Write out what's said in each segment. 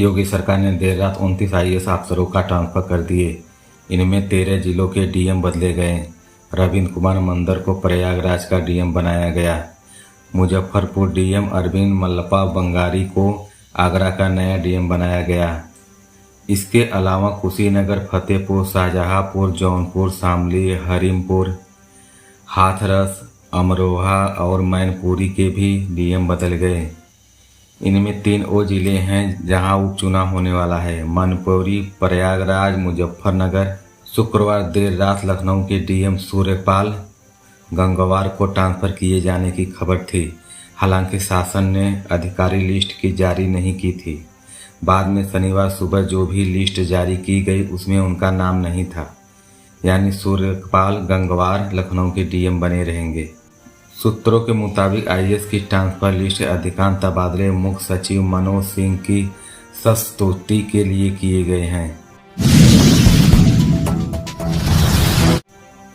योगी सरकार ने देर रात 29 IAS अफसरों का ट्रांसफर कर दिए। इनमें 13 जिलों के डीएम बदले गए। रविंद्र कुमार मंदर को प्रयागराज का डीएम बनाया गया। मुजफ्फरपुर डीएम अरविंद मल्लपा बंगारी को आगरा का नया डीएम बनाया गया। इसके अलावा कुशीनगर, फतेहपुर, शाहजहांपुर, जौनपुर, शामली, हरिमपुर, हाथरस, अमरोहा और मैनपुरी के भी डीएम बदल गए। इनमें 3 वो जिले हैं जहां उपचुनाव होने वाला है: मैनपुरी, प्रयागराज, मुजफ्फरनगर। शुक्रवार देर रात लखनऊ के डीएम सूर्यपाल गंगवार को ट्रांसफर किए जाने की खबर थी। हालांकि शासन ने अधिकारी लिस्ट की जारी नहीं की थी। बाद में शनिवार सुबह जो भी लिस्ट जारी की गई उसमें उनका नाम नहीं था, यानी सूर्यपाल गंगवार लखनऊ के डीएम बने रहेंगे। सूत्रों के मुताबिक IAS की ट्रांसफर लिस्ट अधिकांश तबादले मुख्य सचिव मनोज सिंह की संस्तुति के लिए किए गए हैं।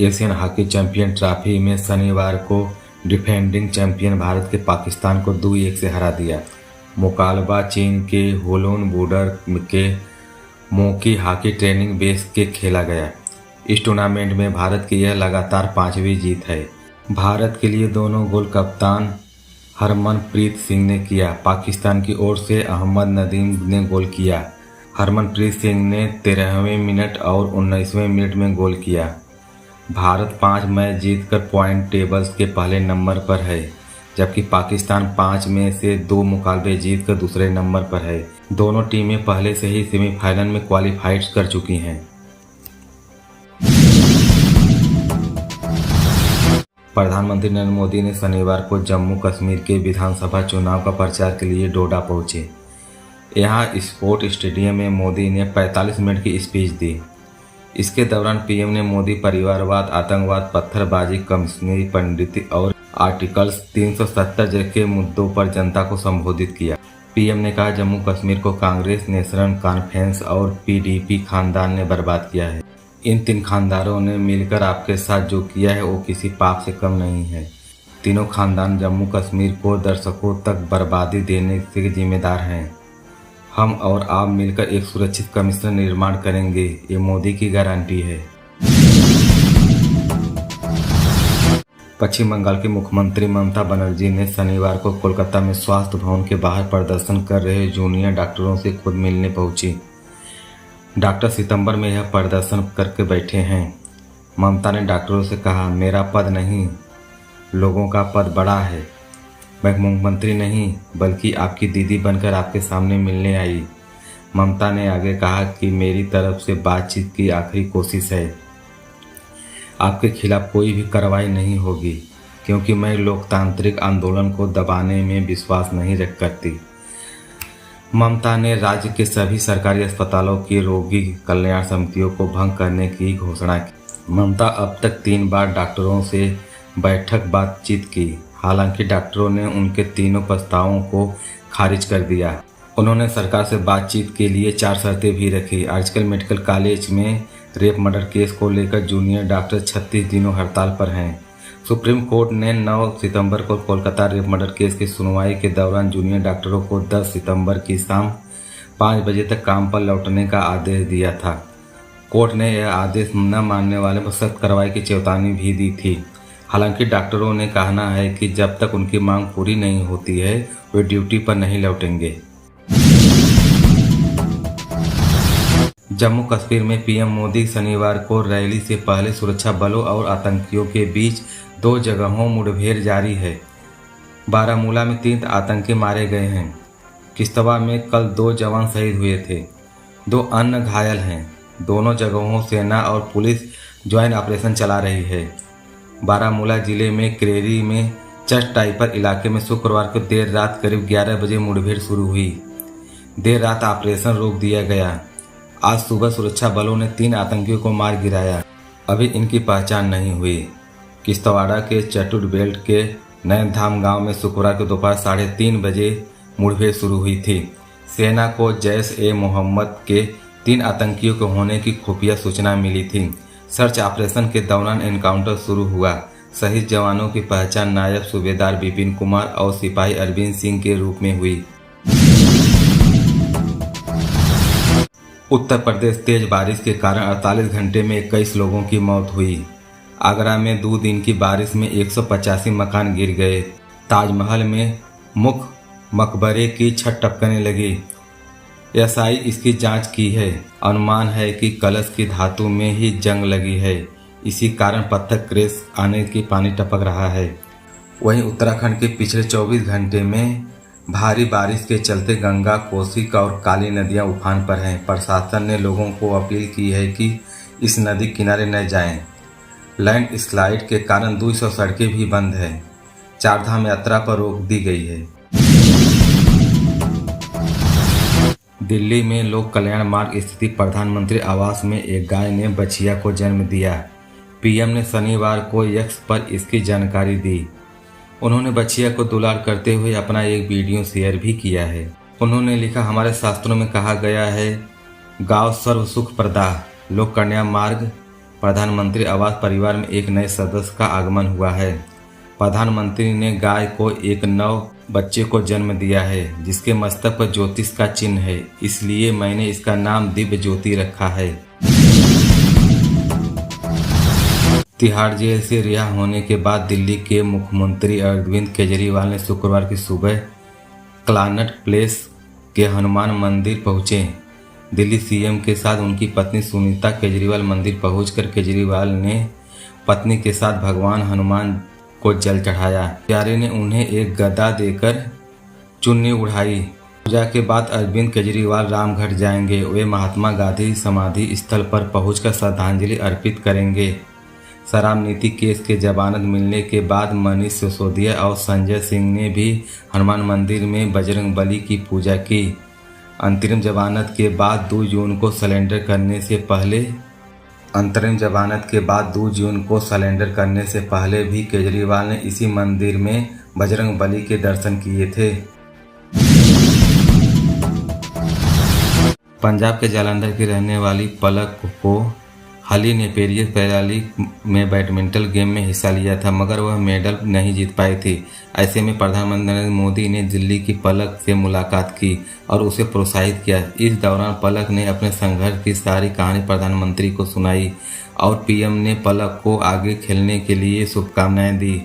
एशियन हॉकी चैंपियन ट्रॉफी में शनिवार को डिफेंडिंग चैंपियन भारत के पाकिस्तान को 2-1 से हरा दिया। मुकाबला चीन के हुलून बॉर्डर के मोकी हॉकी ट्रेनिंग बेस के खेला गया। इस टूर्नामेंट में भारत की यह लगातार 5वीं जीत है। भारत के लिए दोनों गोल कप्तान हरमनप्रीत सिंह ने किया। पाकिस्तान की ओर से अहमद नदीम ने गोल किया। हरमनप्रीत सिंह ने 13वें मिनट और 19वें मिनट में गोल किया। भारत 5 मैच जीतकर पॉइंट टेबल्स के पहले नंबर पर है, जबकि पाकिस्तान 5 में से 2 मुकाबले जीतकर दूसरे नंबर पर है। दोनों टीमें पहले से ही सेमीफाइनल में क्वालिफाइड कर चुकी हैं। प्रधानमंत्री नरेंद्र मोदी ने शनिवार को जम्मू कश्मीर के विधानसभा चुनाव का प्रचार के लिए डोडा पहुंचे। यहां स्पोर्ट स्टेडियम में मोदी ने 45 मिनट की स्पीच दी। इसके दौरान पीएम ने मोदी परिवारवाद, आतंकवाद, पत्थरबाजी, कश्मीरी पंडिती और आर्टिकल्स 370 जैसे मुद्दों पर जनता को संबोधित किया। पीएम ने कहा, जम्मू कश्मीर को कांग्रेस, नेशनल कॉन्फ्रेंस और PDP खानदान ने बर्बाद किया है। इन 3 खानदानों ने मिलकर आपके साथ जो किया है वो किसी पाप से कम नहीं है। तीनों खानदान जम्मू कश्मीर को दशकों तक बर्बादी देने के जिम्मेदार हैं। हम और आप मिलकर एक सुरक्षित कश्मीर निर्माण करेंगे, ये मोदी की गारंटी है। पश्चिम बंगाल की मुख्यमंत्री ममता बनर्जी ने शनिवार को कोलकाता में स्वास्थ्य भवन के बाहर प्रदर्शन कर रहे जूनियर डॉक्टरों से खुद मिलने पहुंची। डॉक्टर सितंबर में यह प्रदर्शन करके बैठे हैं। ममता ने डॉक्टरों से कहा, मेरा पद नहीं, लोगों का पद बड़ा है। मैं मुख्यमंत्री नहीं बल्कि आपकी दीदी बनकर आपके सामने मिलने आई। ममता ने आगे कहा कि मेरी तरफ से बातचीत की आखिरी कोशिश है। आपके खिलाफ कोई भी कार्रवाई नहीं होगी, क्योंकि मैं लोकतांत्रिक आंदोलन को दबाने में विश्वास नहीं रख करती। ममता ने राज्य के सभी सरकारी अस्पतालों की रोगी कल्याण समितियों को भंग करने की घोषणा की। ममता अब तक 3 बार डॉक्टरों से बातचीत की। हालांकि डॉक्टरों ने उनके तीनों प्रस्तावों को खारिज कर दिया। उन्होंने सरकार से बातचीत के लिए 4 शर्तें भी रखी। आजकल मेडिकल कॉलेज में रेप मर्डर केस को लेकर जूनियर डॉक्टर 36 दिनों हड़ताल पर हैं। सुप्रीम कोर्ट ने 9 सितंबर को कोलकाता रेप मर्डर केस की सुनवाई के दौरान जूनियर डॉक्टरों को 10 सितंबर की शाम 5 बजे तक काम पर लौटने का आदेश दिया था। कोर्ट ने यह आदेश न मानने वाले पर सख्त कार्रवाई की चेतावनी भी दी थी। हालांकि डॉक्टरों ने कहना है कि जब तक उनकी मांग पूरी नहीं होती है वे ड्यूटी पर नहीं लौटेंगे। जम्मू कश्मीर में पीएम मोदी शनिवार को रैली से पहले सुरक्षा बलों और आतंकियों के बीच 2 जगहों मुठभेड़ जारी है। बारामूला में 3 आतंकी मारे गए हैं। किश्तवाड़ में कल 2 जवान शहीद हुए थे, 2 अन्य घायल हैं। दोनों जगहों सेना और पुलिस ज्वाइंट ऑपरेशन चला रही है। बारामूला जिले में क्रेरी में चस्ट टाइपर इलाके में शुक्रवार को देर रात करीब 11 बजे मुठभेड़ शुरू हुई। देर रात ऑपरेशन रोक दिया गया। आज सुबह सुरक्षा बलों ने 3 आतंकियों को मार गिराया। अभी इनकी पहचान नहीं हुई। किश्तवाड़ा के चटुट बेल्ट के नैनधाम गांव में शुक्रवार को दोपहर 3:30 बजे मुठभेड़ शुरू हुई थी। सेना को जैश-ए-मोहम्मद के 3 आतंकियों के होने की खुफिया सूचना मिली थी। सर्च ऑपरेशन के दौरान एनकाउंटर शुरू हुआ। शहीद जवानों की पहचान नायब सूबेदार विपिन कुमार और सिपाही अरविंद सिंह के रूप में हुई। उत्तर प्रदेश तेज बारिश के कारण 48 घंटे में 21 लोगों की मौत हुई। आगरा में 2 दिन की बारिश में 185 मकान गिर गए। ताजमहल में मुख्य मकबरे की छत टपकने लगी। एएसआई इसकी जांच की है। अनुमान है कि कलश की धातु में ही जंग लगी है, इसी कारण पत्थर क्रैश आने की पानी टपक रहा है। वहीं उत्तराखंड के पिछले 24 घंटे में भारी बारिश के चलते गंगा, कोसी और काली नदियां उफान पर हैं। प्रशासन ने लोगों को अपील की है कि इस नदी किनारे न जाएं। लैंड स्लाइड के कारण 200 सड़कें भी बंद हैं। चारधाम यात्रा पर रोक दी गई है। दिल्ली में लोक कल्याण मार्ग स्थित प्रधानमंत्री आवास में एक गाय ने बछिया को जन्म दिया। पीएम ने शनिवार को एक्स पर इसकी जानकारी दी। उन्होंने बछिया को दुलार करते हुए अपना एक वीडियो शेयर भी किया है। उन्होंने लिखा, हमारे शास्त्रों में कहा गया है, गांव सर्व सुख प्रदा। लोक कल्याण मार्ग प्रधानमंत्री आवास परिवार में एक नए सदस्य का आगमन हुआ है। प्रधानमंत्री ने गाय को एक नव बच्चे को जन्म दिया है, जिसके मस्तक पर ज्योतिष का चिन्ह है, इसलिए मैंने इसका नाम दिव्य ज्योति रखा है। तिहाड़ जेल से रिहा होने के बाद दिल्ली के मुख्यमंत्री अरविंद केजरीवाल ने शुक्रवार की सुबह क्लॉनट प्लेस के हनुमान मंदिर पहुंचे। दिल्ली सीएम के साथ उनकी पत्नी सुनीता केजरीवाल मंदिर पहुंचकर केजरीवाल ने पत्नी के साथ भगवान हनुमान को जल चढ़ाया। प्यारे ने उन्हें एक गदा देकर चुन्नी उड़ाई। पूजा के बाद अरविंद केजरीवाल रामघाट जाएंगे। वे महात्मा गांधी समाधि स्थल पर पहुंचकर श्रद्धांजलि अर्पित करेंगे। शराब नीति केस के जमानत मिलने के बाद मनीष सिसोदिया और संजय सिंह ने भी हनुमान मंदिर में बजरंगबली की पूजा की। अंतरिम जमानत के बाद 2 जून को सरेंडर करने से पहले भी केजरीवाल ने इसी मंदिर में बजरंगबली के दर्शन किए थे। पंजाब के जालंधर की रहने वाली पलक को हाल ही ने पेरिस पैरालंपिक में बैडमिंटन गेम में हिस्सा लिया था, मगर वह मेडल नहीं जीत पाई थी। ऐसे में प्रधानमंत्री नरेंद्र मोदी ने दिल्ली की पलक से मुलाकात की और उसे प्रोत्साहित किया। इस दौरान पलक ने अपने संघर्ष की सारी कहानी प्रधानमंत्री को सुनाई और पीएम ने पलक को आगे खेलने के लिए शुभकामनाएं दी।